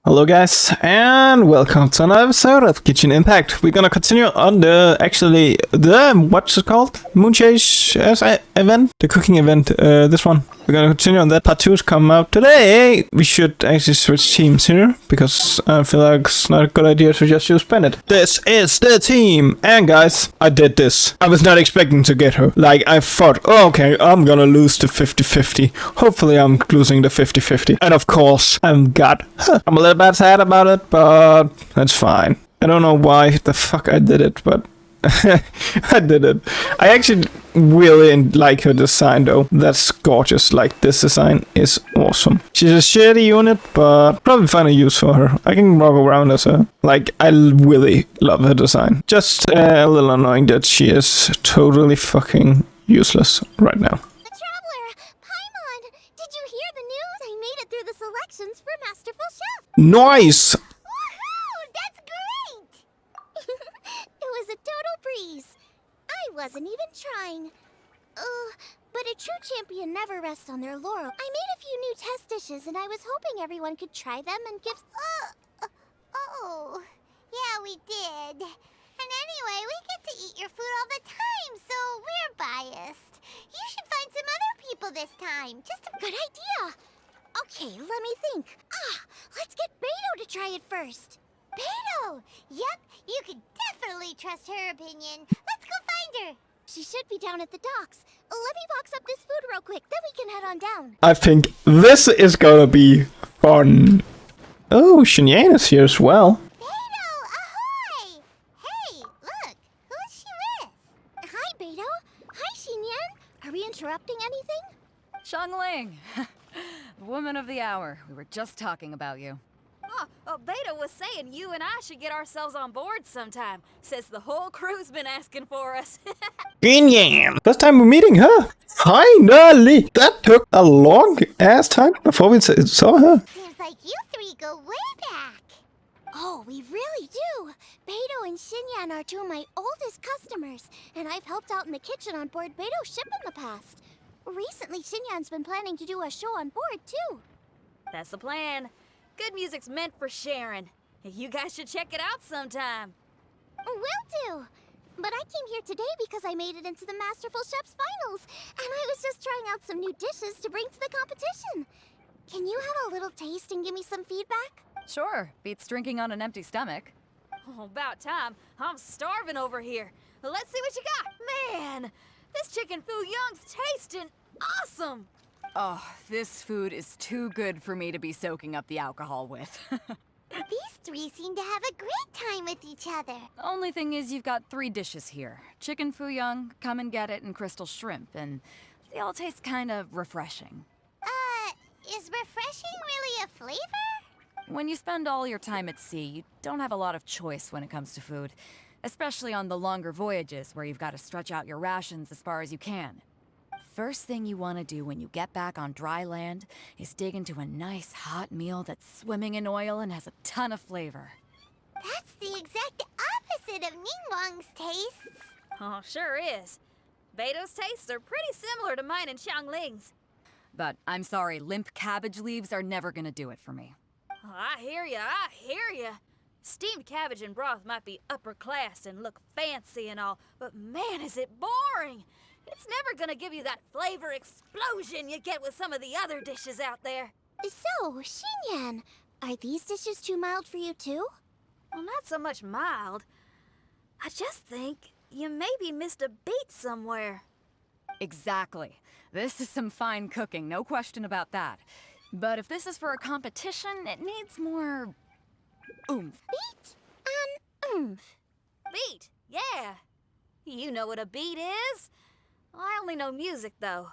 Hello guys, and welcome to another episode of Genshin Impact. We're gonna continue on what's it called? Moonchase event? The cooking event, this one. We're gonna continue on that. Part 2 is coming out today. We should actually switch teams here, because I feel like it's not a good idea to just use Bennett. This is the team! And guys, I did this. I was not expecting to get her. Like, I thought, oh, okay, I'm gonna lose the 50-50. Hopefully I'm losing the 50-50. And of course, I'm a little bit sad about it, but that's fine. I don't know why the fuck I did it, but I did it. I actually really like her design though. That's gorgeous. Like, this design is awesome. She's a shitty unit, but probably find a use for her. I can walk around as her. Like, I really love her design. Just a little annoying that she is totally fucking useless right now. Selections for Masterful Chef. Nice! Woohoo! That's great! It was a total breeze. I wasn't even trying. But a true champion never rests on their laurel. I made a few new test dishes, and I was hoping everyone could try them and give... Yeah, we did. And anyway, we get to eat your food all the time, so we're biased. You should find some other people this time. Just a good idea. Okay, let me think. Let's get Beto to try it first. Beto! Yep, you can definitely trust her opinion. Let's go find her. She should be down at the docks. Let me box up this food real quick, then we can head on down. I think this is gonna be fun. Oh, Shinyan is here as well. Beto, ahoy! Hey, look, who's she with? Hi, Beto. Hi, Shinyan. Are we interrupting anything? Xiangling! Woman of the hour. We were just talking about you. Beta was saying you and I should get ourselves on board sometime. Says the whole crew's been asking for us. Genshin! First time we're meeting her. Finally! That took a long ass time before we saw her. Seems like you three go way back. Oh, we really do. Beto and Shinyan are two of my oldest customers, and I've helped out in the kitchen on board Beto's ship in the past. Recently, Shinyan's been planning to do a show on board, too. That's the plan. Good music's meant for sharing. You guys should check it out sometime. Will do. But I came here today because I made it into the Masterful Chef's finals, and I was just trying out some new dishes to bring to the competition. Can you have a little taste and give me some feedback? Sure, beats drinking on an empty stomach. Oh, about time. I'm starving over here. Let's see what you got. Man, this chicken foo young's tasting awesome. Oh, this food is too good for me to be soaking up the alcohol with. These three seem to have a great time with each other. Only thing is you've got 3 dishes here. Chicken fuyang, come and get it, and crystal shrimp, and they all taste kind of refreshing. Is refreshing really a flavor? When you spend all your time at sea, you don't have a lot of choice when it comes to food, especially on the longer voyages where you've got to stretch out your rations as far as you can. First thing you want to do when you get back on dry land is dig into a nice hot meal that's swimming in oil and has a ton of flavor. That's the exact opposite of Ningguang's tastes. Oh, sure is. Beto's tastes are pretty similar to mine and Xiangling's. But I'm sorry, limp cabbage leaves are never gonna do it for me. Oh, I hear ya. Steamed cabbage and broth might be upper class and look fancy and all, but man, is it boring! It's never gonna give you that flavor explosion you get with some of the other dishes out there. So, Shinyan, are these dishes too mild for you too? Well, not so much mild. I just think you maybe missed a beat somewhere. Exactly. This is some fine cooking, no question about that. But if this is for a competition, it needs more oomph. Beat and oomph. Beat, yeah. You know what a beat is. I only know music, though.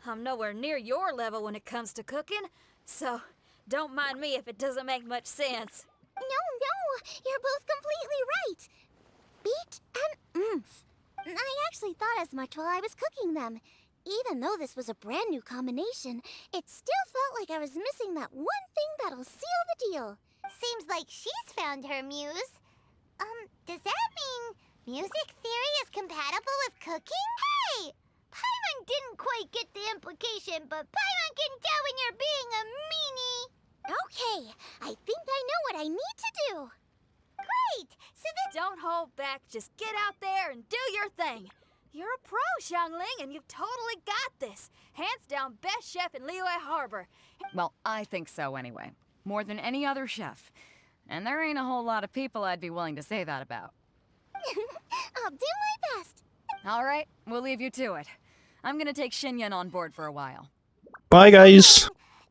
I'm nowhere near your level when it comes to cooking, so don't mind me if it doesn't make much sense. No, you're both completely right. Beat and oomph. I actually thought as much while I was cooking them. Even though this was a brand new combination, it still felt like I was missing that one thing that'll seal the deal. Seems like she's found her muse. Does that mean music theory is compatible with cooking? Hey! Paimon didn't quite get the implication, but Paimon can tell when you're being a meanie. Okay, I think I know I need to do. Great! So then Don't hold back. Just get out there and do your thing. You're a pro, Xiangling, and you've totally got this. Hands down, best chef in Liyue Harbor. Well, I think so anyway. More than any other chef. And there ain't a whole lot of people I'd be willing to say that about. I'll do my best. All right, we'll leave you to it. I'm gonna take Xinyan on board for a while. Bye, guys.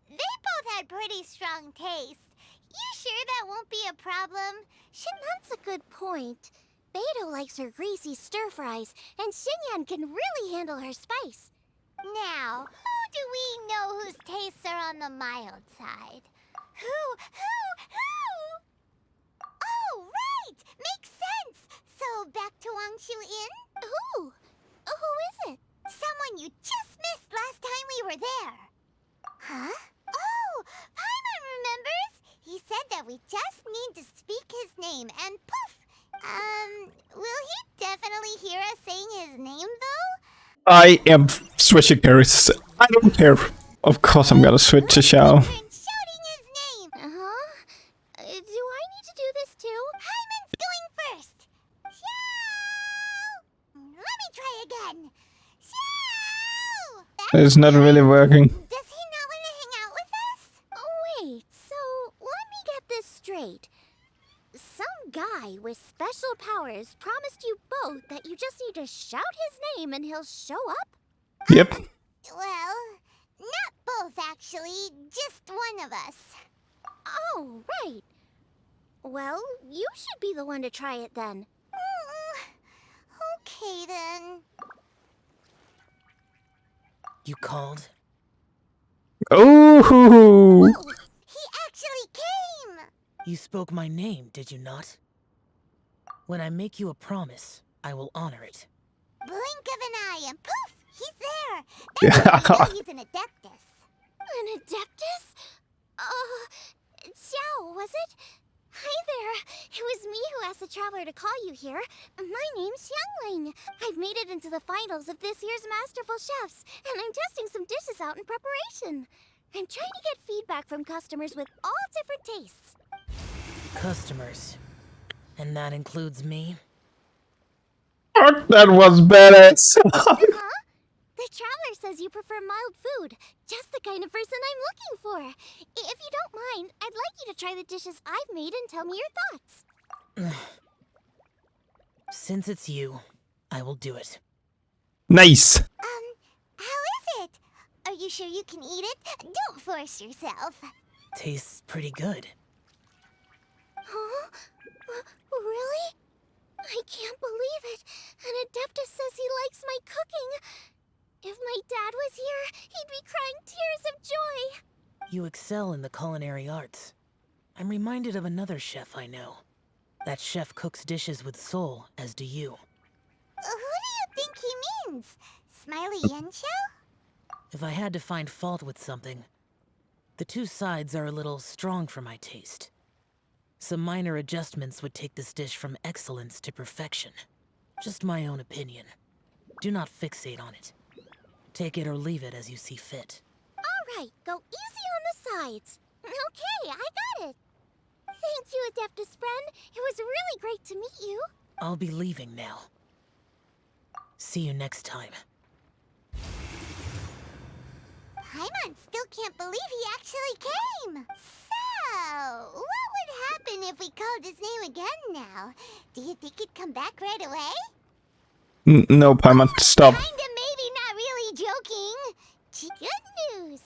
They both had pretty strong taste. You sure that won't be a problem? That's a good point. Beto likes her greasy stir fries, and Xinyan can really handle her spice. Now, who do we know whose tastes are on the mild side? Who? Oh, right! Makes sense! So, back to Wangshu Inn? Who is it? Someone you just missed last time we were there. Huh? Oh, Paimon remembers! He said that we just need to speak his name, and poof! Will he definitely hear us saying his name, though? I am switching characters. I don't care. Of course I'm gonna switch to Xiao. Turn shouting his name! Do I need to do this too? Hyman's going first! Xiao! Let me try again! Xiao! It's not really working. Does he not want to hang out with us? Oh, wait, so let me get this straight. Some guy with special powers promised you both that you just need to shout his name and he'll show up? Yep. Well, not both actually, just one of us. Oh, right. Well, you should be the one to try it then. Okay then. You called? Oh. Whoa, he actually came! You spoke my name, did you not? When I make you a promise, I will honor it. Blink of an eye and poof, he's there. That's how you know he's an adeptus. An adeptus? Xiao, was it? Hi there. It was me who asked the traveler to call you here. My name's Xiangling. I've made it into the finals of this year's Masterful Chefs, and I'm testing some dishes out in preparation. I'm trying to get feedback from customers with all different tastes. Customers. And that includes me? That was badass. Huh? The traveler says you prefer mild food. Just the kind of person I'm looking for. If you don't mind, I'd like you to try the dishes I've made and tell me your thoughts. Since it's you, I will do it. Nice. How is it? Are you sure you can eat it? Don't force yourself. Tastes pretty good. Huh? Really? I can't believe it. An Adeptus says he likes my cooking. If my dad was here, he'd be crying tears of joy. You excel in the culinary arts. I'm reminded of another chef I know. That chef cooks dishes with soul, as do you. Who do you think he means? Smiley Yensho? If I had to find fault with something, the two sides are a little strong for my taste. Some minor adjustments would take this dish from excellence to perfection. Just my own opinion. Do not fixate on it. Take it or leave it as you see fit. All right, go easy on the sides. Okay, I got it. Thank you, Adeptus friend. It was really great to meet you. I'll be leaving now. See you next time. Paimon still can't believe he actually came. So, what would happen if we called his name again now? Do you think he'd come back right away? No, Paimon, stop. Kinda, maybe, not really joking. Good news.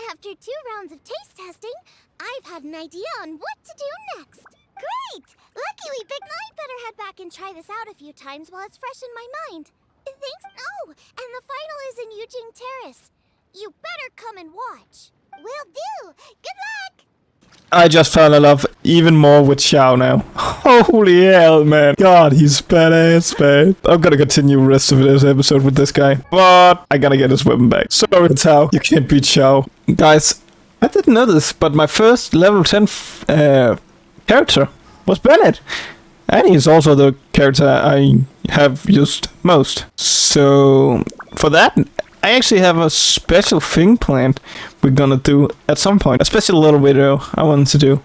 After 2 rounds of taste testing, I've had an idea on what to do next. Great! Lucky we picked. I'd better head back and try this out a few times while it's fresh in my mind. Thanks. Oh, and the final is in Yujing Terrace. You better come and watch. Will do. Good luck. I just fell in love even more with Xiao now. Holy hell, man. God, he's badass, man. I'm gonna continue the rest of this episode with this guy, but I gotta get his weapon back. Sorry, Tao. You can't beat Xiao. Guys, I didn't know this, but my first level 10 character was Bennett. And he's also the character I have used most. So, for that, I actually have a special thing planned we're gonna do at some point. A special little video I wanted to do.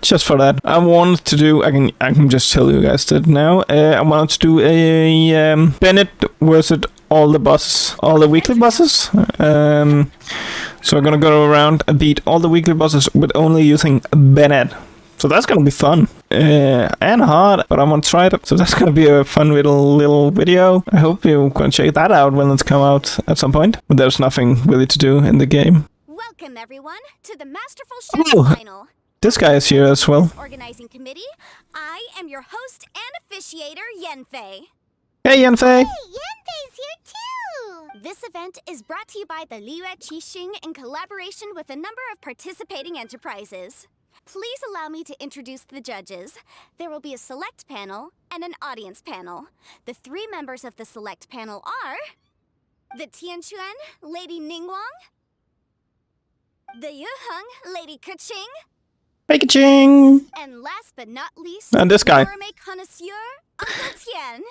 Just for that. I wanted to do, I can just tell you guys that now. I wanted to do a Bennett versus all the bosses. All the weekly bosses. So we're gonna go around and beat all the weekly bosses with only using Bennett. So that's gonna be fun. And hard, but I'm gonna try it. So that's gonna be a fun little video. I hope you can check that out when it's come out at some point. But there's nothing really to do in the game. Welcome, everyone, to the Masterful Chef's Oh. Final. This guy is here as well. Organizing committee, I am your host and officiator, Yenfei. Hey, Yanfei. Hey, Yenfei's here too! This event is brought to you by the Liyue Qixing in collaboration with a number of participating enterprises. Please allow me to introduce the judges. There will be a select panel and an audience panel. The 3 members of the select panel are the Tianquan, Lady Ningguang, the Yuheng, Lady Keqing, Ching. and last but not least, And this guy. gourmet connoisseur, Uncle Tian.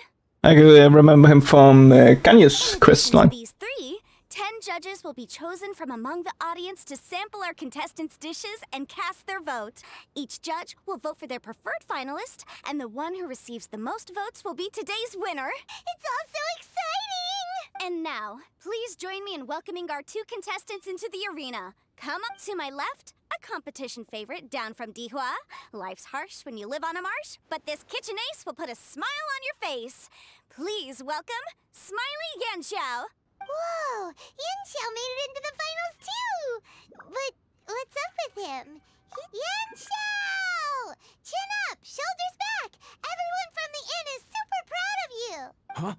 I can remember him from Kanye's quest line. These 3, 10 judges will be chosen from among the audience to sample our contestants' dishes and cast their vote. Each judge will vote for their preferred finalist, and the one who receives the most votes will be today's winner. It's all so exciting! And now, please join me in welcoming our 2 contestants into the arena. Come up to my left, a competition favorite down from Dihua. Life's harsh when you live on a marsh, but this kitchen ace will put a smile on your face. Please welcome Smiley Yanxiao. Whoa, Yanxiao made it into the finals too! But what's up with him? Yanxiao! Chin up, shoulders back! Everyone from the inn is super proud of you! Huh?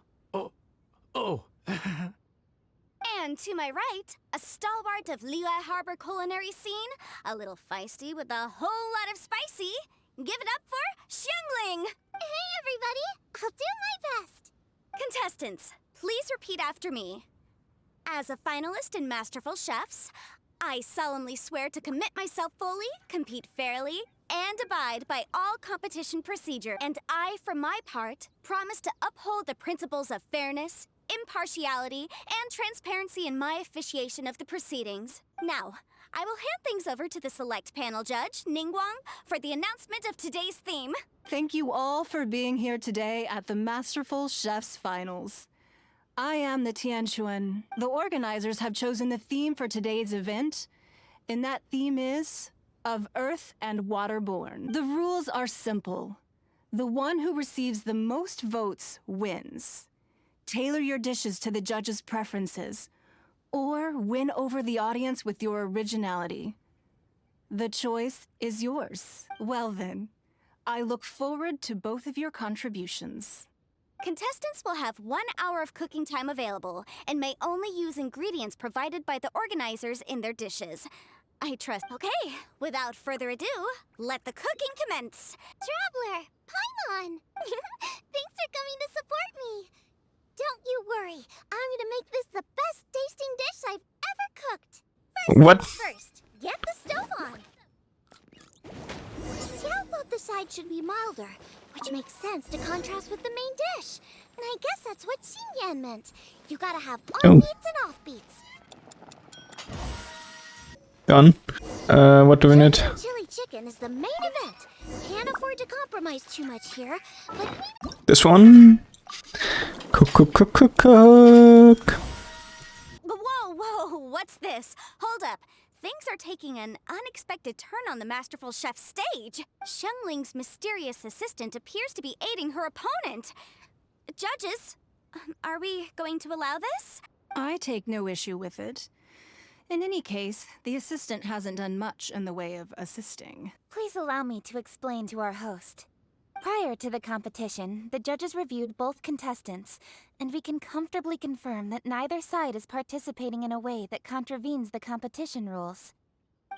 Oh. And to my right, a stalwart of Liyue Harbor culinary scene, a little feisty with a whole lot of spicy. Give it up for Xiangling! Hey everybody, I'll do my best! Contestants, please repeat after me. As a finalist in Masterful Chefs, I solemnly swear to commit myself fully, compete fairly, and abide by all competition procedure. And I, for my part, promise to uphold the principles of fairness, impartiality, and transparency in my officiation of the proceedings. Now, I will hand things over to the select panel judge, Ningguang, for the announcement of today's theme. Thank you all for being here today at the Masterful Chefs Finals. I am the Tianquan. The organizers have chosen the theme for today's event, and that theme is of Earth and Waterborne. The rules are simple. The one who receives the most votes wins. Tailor your dishes to the judges' preferences, or win over the audience with your originality. The choice is yours. Well then, I look forward to both of your contributions. Contestants will have 1 hour of cooking time available and may only use ingredients provided by the organizers in their dishes. I trust. Okay, without further ado, let the cooking commence. Traveler, Paimon! Thanks for coming to support me. Don't you worry, I'm gonna make this the best tasting dish I've ever cooked. What? First, get the stove on. Xiao thought the side should be milder, which makes sense to contrast with the main dish. And I guess that's what Xinyan meant. You gotta have on-beats and off-beats. Done. What do we need? Chili chicken is the main event. Can't afford to compromise too much here, but maybe... This one. Cook. Whoa, what's this? Hold up. Things are taking an unexpected turn on the Masterful Chef stage. Xiangling's mysterious assistant appears to be aiding her opponent. Judges, are we going to allow this? I take no issue with it. In any case, the assistant hasn't done much in the way of assisting. Please allow me to explain to our host. Prior to the competition, the judges reviewed both contestants, and we can comfortably confirm that neither side is participating in a way that contravenes the competition rules.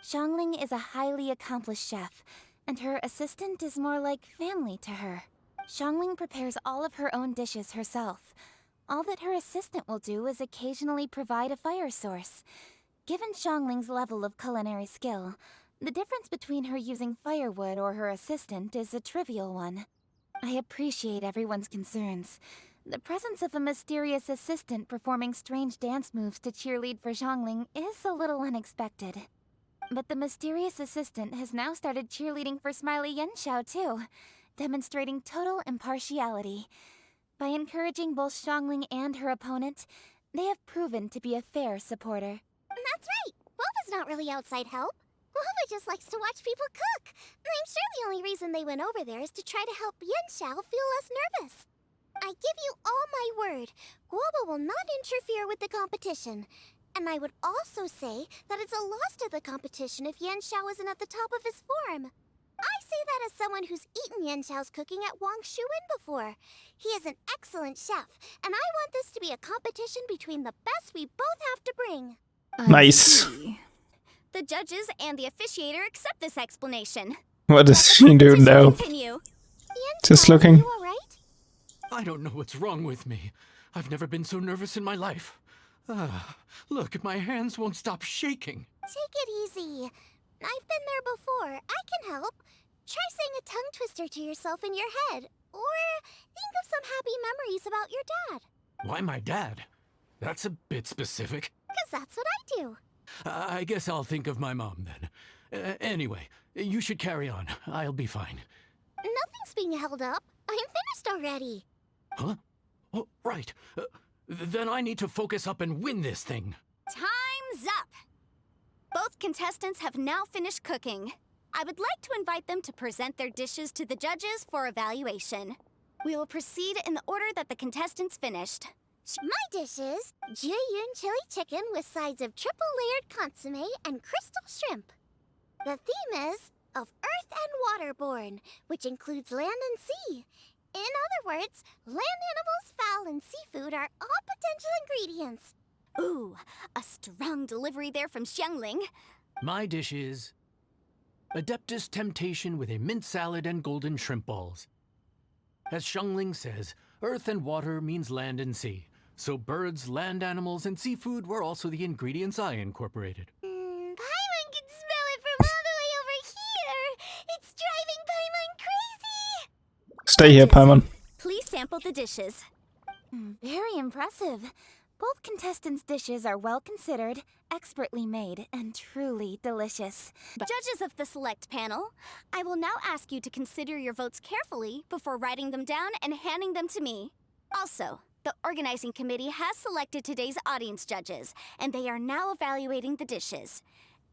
Xiangling is a highly accomplished chef, and her assistant is more like family to her. Xiangling prepares all of her own dishes herself. All that her assistant will do is occasionally provide a fire source. Given Xiangling's level of culinary skill, the difference between her using firewood or her assistant is a trivial one. I appreciate everyone's concerns, The presence of a mysterious assistant performing strange dance moves to cheerlead for Xiangling is a little unexpected. But the mysterious assistant has now started cheerleading for Smiley Yenshao too, demonstrating total impartiality. By encouraging both Xiangling and her opponent, they have proven to be a fair supporter. That's right. Guoba's not really outside help. Guoba just likes to watch people cook. I'm sure the only reason they went over there is to try to help Yenshao feel less nervous. I give you all my word, Guoba will not interfere with the competition. And I would also say that it's a loss to the competition if Yenshao isn't at the top of his form. I say that as someone who's eaten Yenshao's cooking at Wang Shuwen before. He is an excellent chef, and I want this to be a competition between the best we both have to bring. Nice. The judges and the officiator accept this explanation. What does she do now? Continue. Just looking. You all right? I don't know what's wrong with me. I've never been so nervous in my life. Look, my hands won't stop shaking. Take it easy. I've been there before. I can help. Try saying a tongue twister to yourself in your head. Or think of some happy memories about your dad. Why my dad? That's a bit specific. 'Cause that's what I do. I guess I'll think of my mom then. Anyway, you should carry on. I'll be fine. Nothing's being held up. I'm finished already. Huh? Oh, right. Then I need to focus up and win this thing. Time's up! Both contestants have now finished cooking. I would like to invite them to present their dishes to the judges for evaluation. We will proceed in the order that the contestants finished. My dishes, Jiyun chili chicken with sides of triple-layered consomme and crystal shrimp. The theme is of earth and waterborne, which includes land and sea. In other words, land animals, fowl, and seafood are all potential ingredients. Ooh, a strong delivery there from Xiangling. My dish is Adeptus Temptation with a mint salad and golden shrimp balls. As Xiangling says, earth and water means land and sea. So birds, land animals, and seafood were also the ingredients I incorporated. Paimon can smell it from all the way over here. It's driving Paimon crazy. Stay here, Paimon. Please sample the dishes. Very impressive. Both contestants' dishes are well considered, expertly made, and truly delicious. Judges of the select panel, I will now ask you to consider your votes carefully before writing them down and handing them to me. Also, the organizing committee has selected today's audience judges, and they are now evaluating the dishes.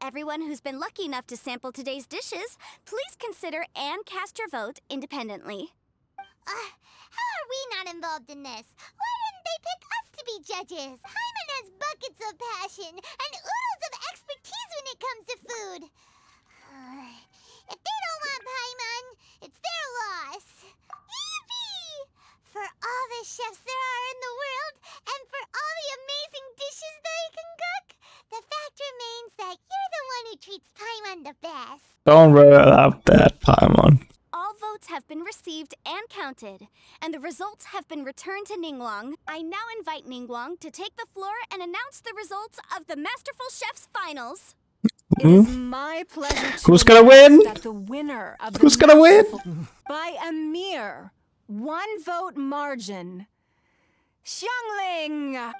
Everyone who's been lucky enough to sample today's dishes, please consider and cast your vote independently. How are we not involved in this? Why didn't they pick us to be judges? Hyman has buckets of passion and oodles of expertise when it comes to food. If they don't want Paimon, it's their loss. Yippee! For all the chefs there are in the world, and for all the amazing dishes they can cook, the fact remains that you're the one who treats Paimon the best. Don't worry about that, Paimon. All votes have been received and counted, and the results have been returned to Ningguang. I now invite Ningguang to take the floor and announce the results of the Masterful Chef's Finals. It is my pleasure to Who's gonna announce win? that the winner of the Who's gonna win? Masterful- by a mere 1 vote margin, Xiangling. Wow!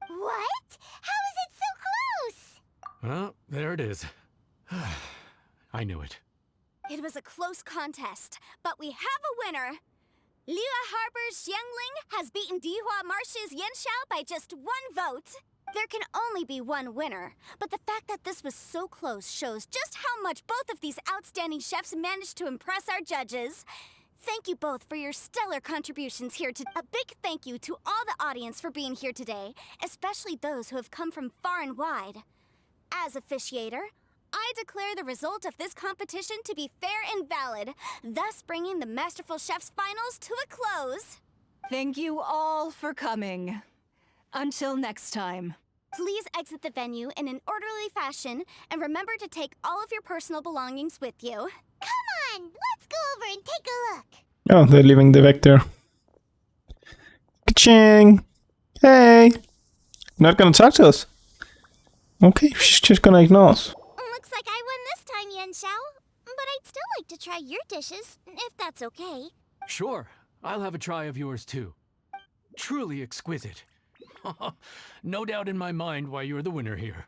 What? How is it so close? Well, there it is. I knew it. It was a close contest, but we have a winner. Liyue Harbor's Xiangling has beaten Dihua Marsh's Yenshao by just 1 vote. There can only be one winner, but the fact that this was so close shows just how much both of these outstanding chefs managed to impress our judges. Thank you both for your stellar contributions here today. A big thank you to all the audience for being here today, especially those who have come from far and wide. As officiator, I declare the result of this competition to be fair and valid, thus bringing the Masterful Chef's Finals to a close. Thank you all for coming. Until next time. Please exit the venue in an orderly fashion, and remember to take all of your personal belongings with you. Come on, let's go over and take a look. Oh, they're leaving the vector. Ka-ching! Hey! Not gonna talk to us. Okay, she's just gonna ignore us. Looks like I won this time, Yenshao. But I'd still like to try your dishes, if that's okay. Sure. I'll have a try of yours too. Truly exquisite. No doubt in my mind why you're the winner here.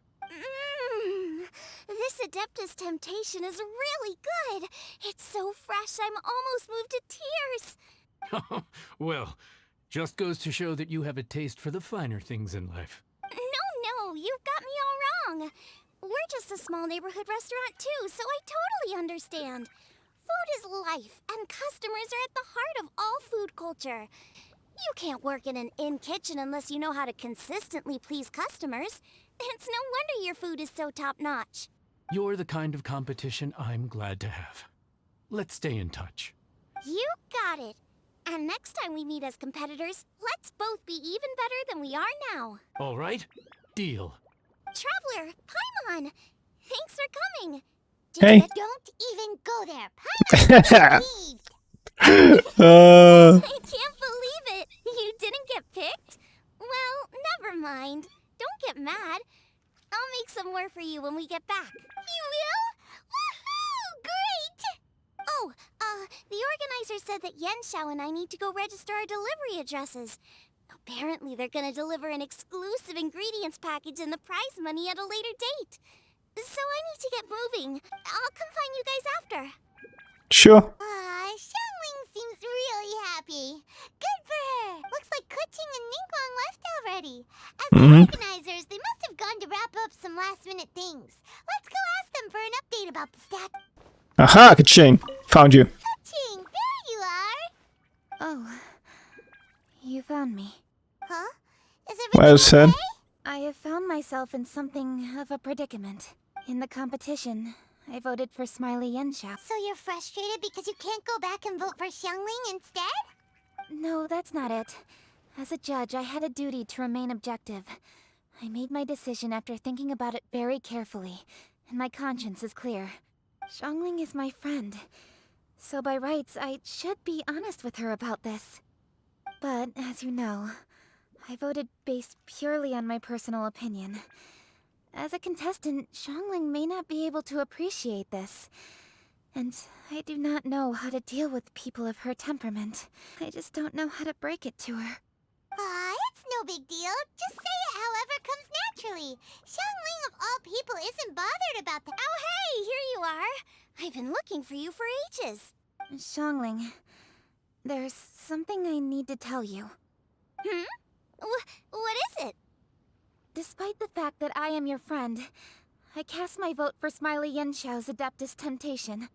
This Adeptus Temptation is really good. It's so fresh, I'm almost moved to tears. Well, just goes to show that you have a taste for the finer things in life. No, you've got me all wrong. We're just a small neighborhood restaurant too, so I totally understand. Food is life, and customers are at the heart of all food culture. You can't work in an inn kitchen unless you know how to consistently please customers. It's no wonder your food is so top-notch. You're the kind of competition I'm glad to have. Let's stay in touch. You got it. And next time we meet as competitors, let's both be even better than we are now. All right? Deal. Traveler, Paimon, thanks for coming. Hey. Don't even go there. Paimon, please. Uh, I can't believe it. You didn't get picked? Well, never mind. Don't get mad. I'll make some more for you when we get back. You will? Woohoo! Great! Oh, the organizer said that Yenshao and I need to go register our delivery addresses. Apparently, they're gonna deliver an exclusive ingredients package and the prize money at a later date. So I need to get moving. I'll come find you guys after. sure. Xiangling seems really happy. Good for her. Looks like Kuching and Ningguang left already. As the organizers, they must have gone to wrap up some last-minute things. Let's go ask them for an update about the stat. Aha, Kaching. Found you. Kuching, there you are. Oh, you found me. Huh? Is everything Well said. okay? I have found myself in something of a predicament. In the competition, I voted for Smiley Yenshao. So you're frustrated because you can't go back and vote for Xiangling instead? No, that's not it. As a judge, I had a duty to remain objective. I made my decision after thinking about it very carefully, and my conscience is clear. Xiangling is my friend, so by rights, I should be honest with her about this. But, as you know, I voted based purely on my personal opinion. As a contestant, Xiangling may not be able to appreciate this. And I do not know how to deal with people of her temperament. I just don't know how to break it to her. It's no big deal. Just say it however comes naturally. Xiangling of all people isn't bothered about that. Oh, hey, here you are. I've been looking for you for ages. Xiangling, there's something I need to tell you. What is it? Despite the fact that I am your friend, I cast my vote for Smiley Yenshao's Adeptus Temptation.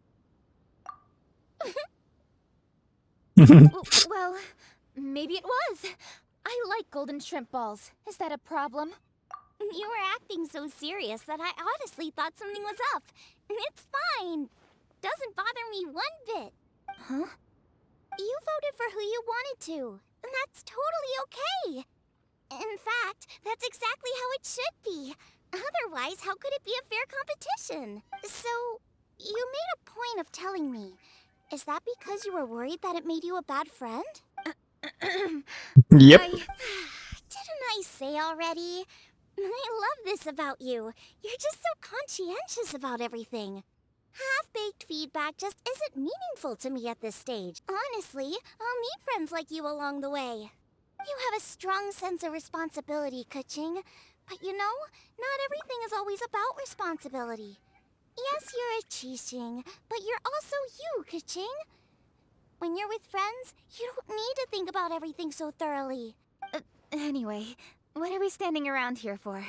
Well, maybe it was. I like golden shrimp balls. Is that a problem? You were acting so serious that I honestly thought something was up. It's fine. Doesn't bother me one bit. Huh? You voted for who you wanted to, and that's totally okay. In fact, that's exactly how it should be. Otherwise, how could it be a fair competition? So, you made a point of telling me. Is that because you were worried that it made you a bad friend? Yep. Didn't I say already? I love this about you. You're just so conscientious about everything. Half-baked feedback just isn't meaningful to me at this stage. Honestly, I'll need friends like you along the way. You have a strong sense of responsibility, Kuching. But you know, not everything is always about responsibility. Yes, you're a Qixing, but you're also you, Kuching. When you're with friends, you don't need to think about everything so thoroughly. Anyway, what are we standing around here for?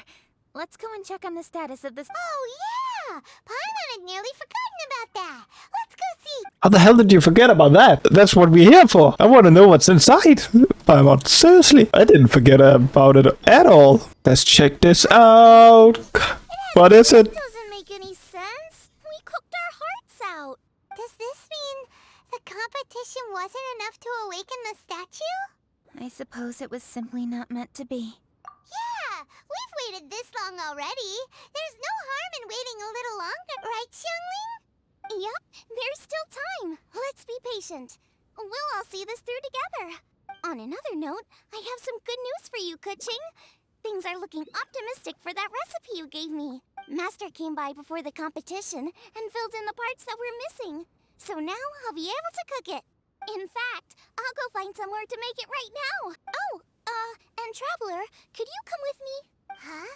Let's go and check on the status of this. Oh, yeah! Paimon had nearly forgotten about that. Let's go see. How the hell did you forget about that? That's what we're here for. I want to know what's inside. Paimon, seriously, I didn't forget about it at all. Let's check this out. What is it? Doesn't make any sense. We cooked our hearts out. Does this mean the competition wasn't enough to awaken the statue? I suppose it was simply not meant to be. Yeah, we've waited this long already. There's no harm in waiting a little longer, right, Xiangling? Yep, there's still time. Let's be patient. We'll all see this through together. On another note, I have some good news for you, Kuching. Things are looking optimistic for that recipe you gave me. Master came by before the competition and filled in the parts that were missing. So now I'll be able to cook it. In fact, I'll go find somewhere to make it right now. Oh, and Traveler, could you come with me? Huh?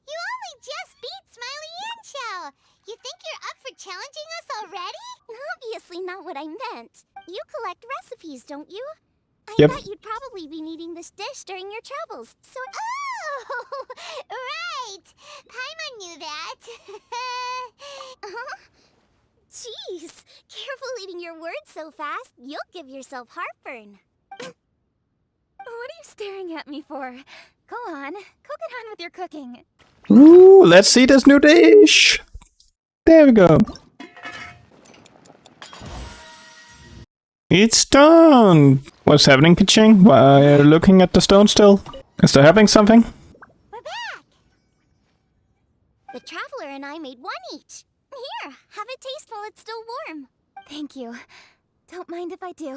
You only just beat Smiley and Chow. You think you're up for challenging us already? Obviously not what I meant. You collect recipes, don't you? I Yep. thought you'd probably be needing this dish during your travels, so... Oh, right. Paimon knew that. Jeez, careful eating your words so fast. You'll give yourself heartburn. What are you staring at me for? Go on, go get on with your cooking. Ooh, let's see this new dish. There we go. It's done. What's happening, Kiching? Why are you looking at the stone still? Is there happening something? We're back! The Traveler and I made one each. Here, have a taste while it's still warm. Thank you. Don't mind if I do.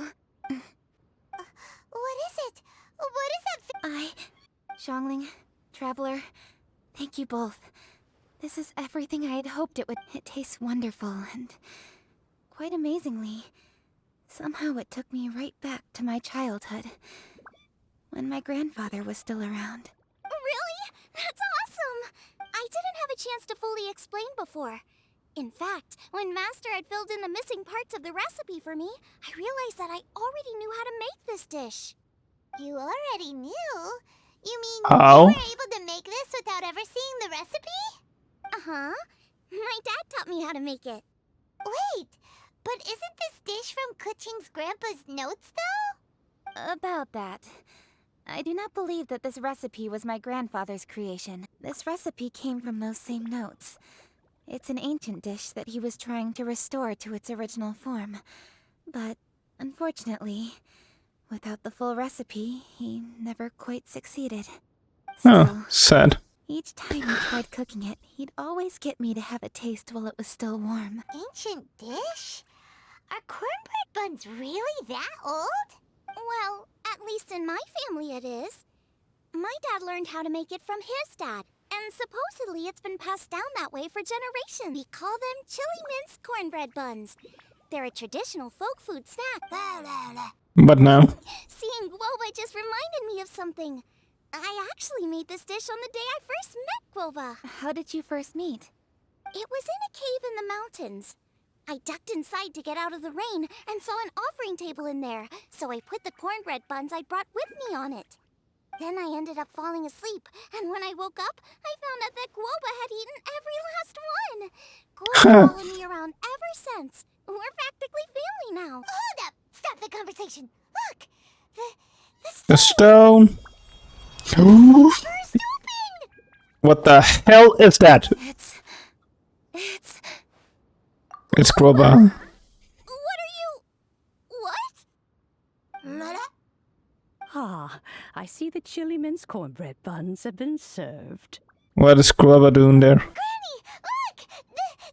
What is it? What is that? Xiangling, Traveler, thank you both. This is everything I had hoped it would. It tastes wonderful and quite amazingly. Somehow it took me right back to my childhood, when my grandfather was still around. Really? That's awesome! I didn't have a chance to fully explain before. In fact, when Master had filled in the missing parts of the recipe for me, I realized that I already knew how to make this dish. You already knew? You mean How? you were able to make this without ever seeing the recipe? Uh-huh. My dad taught me how to make it. Wait, but isn't this dish from Kuching's grandpa's notes, though? About that. I do not believe that this recipe was my grandfather's creation. This recipe came from those same notes. It's an ancient dish that he was trying to restore to its original form. But, unfortunately, without the full recipe, he never quite succeeded. Still, Oh, sad. each time he tried cooking it, he'd always get me to have a taste while it was still warm. Ancient dish? Are cornbread buns really that old? Well, at least in my family it is. My dad learned how to make it from his dad, and supposedly it's been passed down that way for generations. We call them chili minced cornbread buns. They're a traditional folk food snack. But now, Seeing Guoba just reminded me of something. I actually made this dish on the day I first met Guoba. How did you first meet? It was in a cave in the mountains. I ducked inside to get out of the rain and saw an offering table in there, so I put the cornbread buns I'd brought with me on it. Then I ended up falling asleep, and when I woke up, I found out that Guoba had eaten every last one. Guoba followed me around ever since. We're practically family now. Hold up! Stop the conversation. Look! the stone. Burst open! What the hell is that? It's... It's Groba. What are you... What? Ah, I see the chili mince cornbread buns have been served. What is Groba doing there? Granny, look!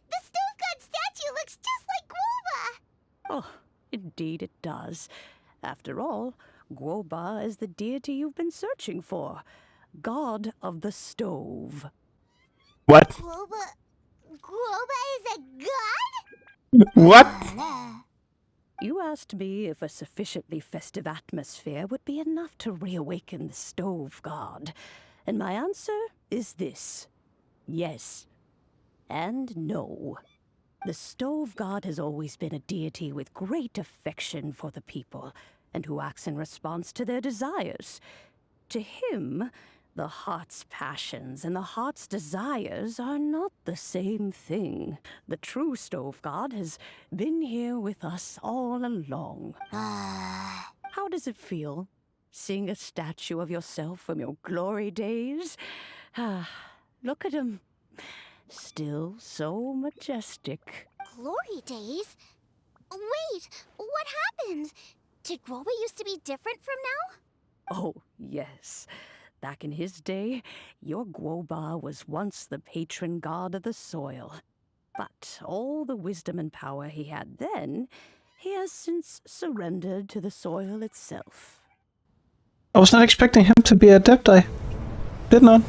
The stove god statue looks just like Guoba! Oh, indeed it does. After all, Guoba is the deity you've been searching for. God of the stove. What? Guoba is a god? What? You asked me if a sufficiently festive atmosphere would be enough to reawaken the stove god. And my answer is this. Yes. And no. The stove god has always been a deity with great affection for the people, and who acts in response to their desires. To him, the heart's passions and the heart's desires are not the same thing. The true stove god has been here with us all along. How does it feel, seeing a statue of yourself from your glory days? Look at him. Still so majestic. Glory days? Wait, what happened? Did Guoba used to be different from now? Oh, yes. Back in his day, your Guoba was once the patron god of the soil. But all the wisdom and power he had then, he has since surrendered to the soil itself. I was not expecting him to be adept. I did not.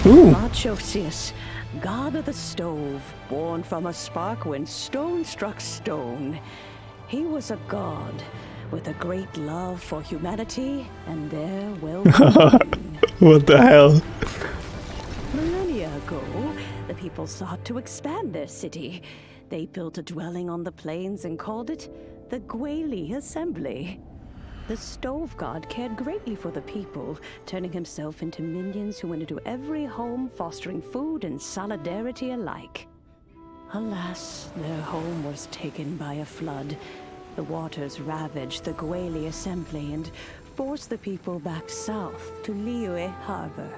Ooh. Archosius, god of the stove, born from a spark when stone struck stone. He was a god with a great love for humanity and their well-being. What the hell? Millennia ago, the people sought to expand their city. They built a dwelling on the plains and called it the Gwaili Assembly. The Stove God cared greatly for the people, turning himself into minions who went into every home, fostering food and solidarity alike. Alas, their home was taken by a flood. The waters ravaged the Gwaili Assembly and forced the people back south to Liyue Harbor.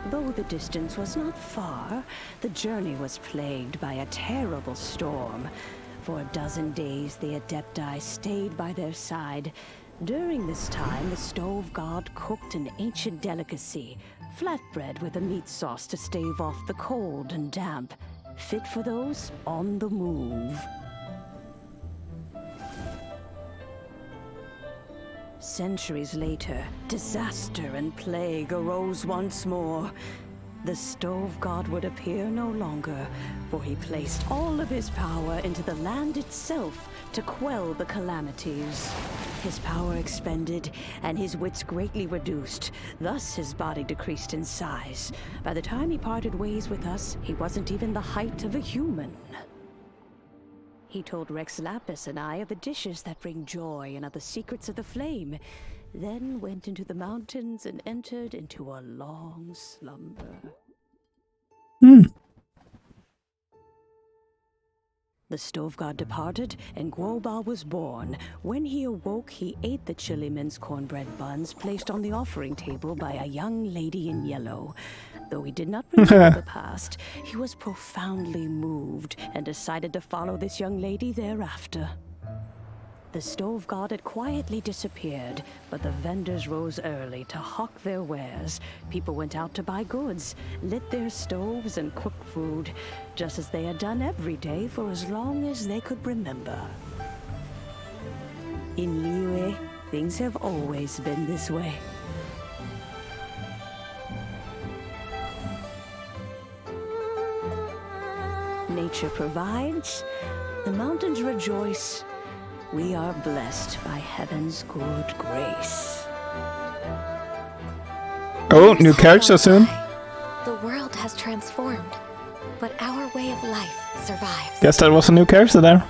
Though the distance was not far, the journey was plagued by a terrible storm. For a dozen days, the Adepti stayed by their side. During this time, the Stove God cooked an ancient delicacy, flatbread with a meat sauce to stave off the cold and damp, fit for those on the move. Centuries later, disaster and plague arose once more. The Stove God would appear no longer, for he placed all of his power into the land itself to quell the calamities. His power expended, and his wits greatly reduced. Thus his body decreased in size. By the time he parted ways with us, he wasn't even the height of a human. He told Rex Lapis and I of the dishes that bring joy and of the secrets of the flame, then went into the mountains and entered into a long slumber. The Stove God departed, and Guoba was born. When he awoke, he ate the Chiliman's cornbread buns placed on the offering table by a young lady in yellow. Though he did not remember the past, he was profoundly moved and decided to follow this young lady thereafter. The Stove God had quietly disappeared, but the vendors rose early to hawk their wares. People went out to buy goods, lit their stoves, and cooked food, just as they had done every day for as long as they could remember. In Liyue, things have always been this way. Nature provides, the mountains rejoice. We are blessed by heaven's good grace. Oh, new character soon. The world has transformed, but our way of life survives. Guess that was a new character there.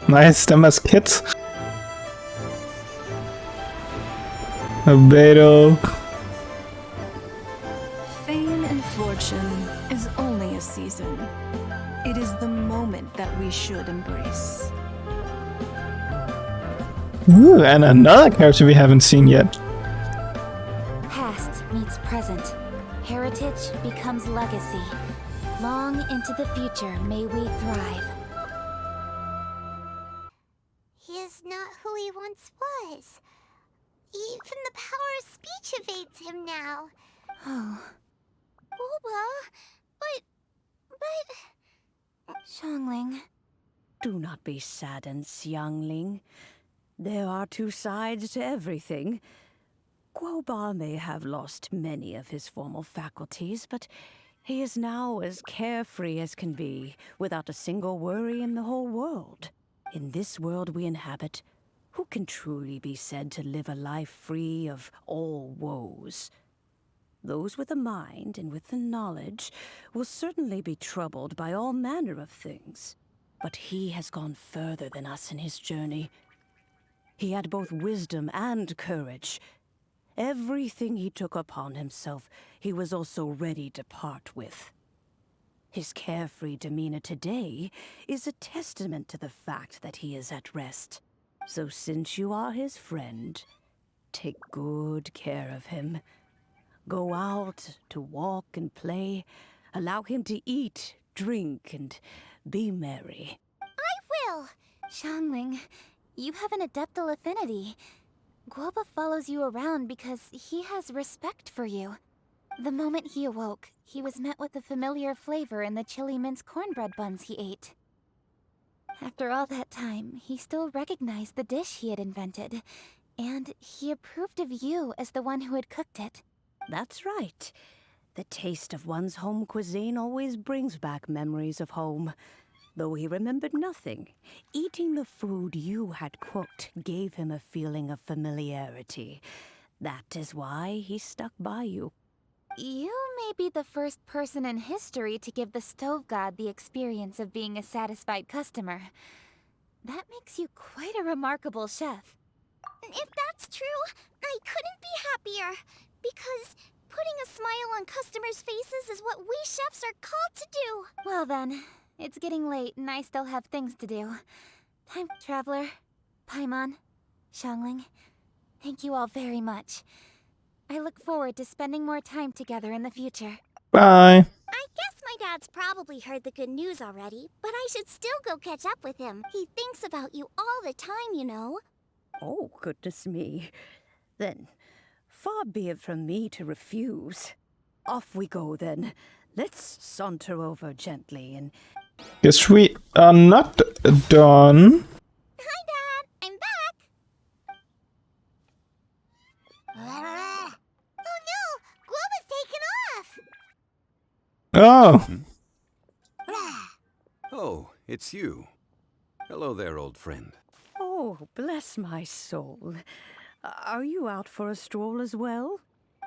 Nice, them as kids. A battle. Fame and fortune is only a season. It is the moment that we should embrace. Ooh, and another character we haven't seen yet. Past meets present. Heritage becomes legacy. Long into the future may we thrive. He is not who he once was. Even the power of speech evades him now. Oh, Boba, but... Xiangling. Do not be saddened, youngling. There are two sides to everything. Guoba may have lost many of his formal faculties, but he is now as carefree as can be, without a single worry in the whole world. In this world we inhabit, who can truly be said to live a life free of all woes? Those with a mind and with the knowledge will certainly be troubled by all manner of things. But he has gone further than us in his journey. He had both wisdom and courage. Everything he took upon himself, he was also ready to part with. His carefree demeanor today is a testament to the fact that he is at rest. So since you are his friend, take good care of him. Go out to walk and play. Allow him to eat, drink, and be merry. I will! Xiangling, you have an adeptal affinity. Guoba follows you around because he has respect for you. The moment he awoke, he was met with the familiar flavor in the chili mince cornbread buns he ate. After all that time, he still recognized the dish he had invented, and he approved of you as the one who had cooked it. That's right. The taste of one's home cuisine always brings back memories of home. Though he remembered nothing, eating the food you had cooked gave him a feeling of familiarity. That is why he stuck by you. You may be the first person in history to give the stove god the experience of being a satisfied customer. That makes you quite a remarkable chef. If that's true, I couldn't be happier. Because putting a smile on customers' faces is what we chefs are called to do. Well then, it's getting late and I still have things to do. Time Traveler, Paimon, Xiangling, thank you all very much. I look forward to spending more time together in the future. Bye. I guess my dad's probably heard the good news already, but I should still go catch up with him. He thinks about you all the time, you know. Oh, goodness me. Then, far be it from me to refuse. Off we go, then. Let's saunter over gently and... Guess we are not done. Hi, Dad. I'm back. Oh no! Guoba's taken off! Oh. Oh, it's you. Hello there, old friend. Oh, bless my soul. Are you out for a stroll as well?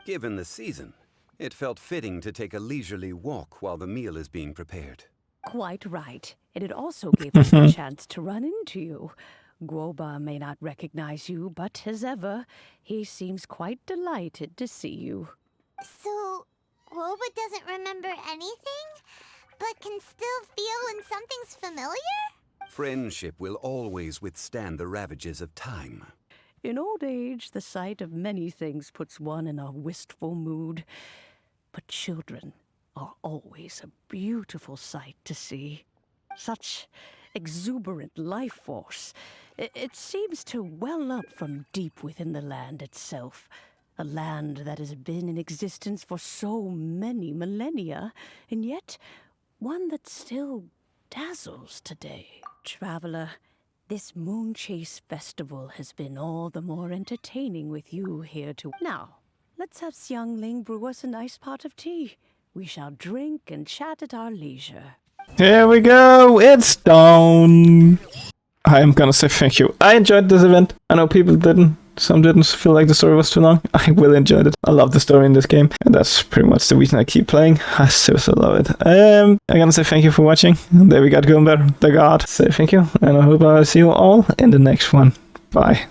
Given the season, it felt fitting to take a leisurely walk while the meal is being prepared. Quite right. And it also gave us a chance to run into you. Guoba may not recognize you, but as ever, he seems quite delighted to see you. So, Guoba doesn't remember anything, but can still feel when something's familiar? Friendship will always withstand the ravages of time. In old age, the sight of many things puts one in a wistful mood. But children are always a beautiful sight to see. Such exuberant life force. It seems to well up from deep within the land itself. A land that has been in existence for so many millennia, and yet one that still dazzles today. Traveler, this Moon Chase Festival has been all the more entertaining with you here too. Now, let's have Xiangling brew us a nice pot of tea. We shall drink and chat at our leisure. Here we go. It's done. I'm gonna say thank you. I enjoyed this event. I know people didn't. Some didn't feel like the story was too long. I really enjoyed it. I love the story in this game, and that's pretty much the reason I keep playing. I seriously love it. I'm gonna say thank you for watching. There we got Gumber, the god. Say thank you, and I hope I'll see you all in the next one. Bye.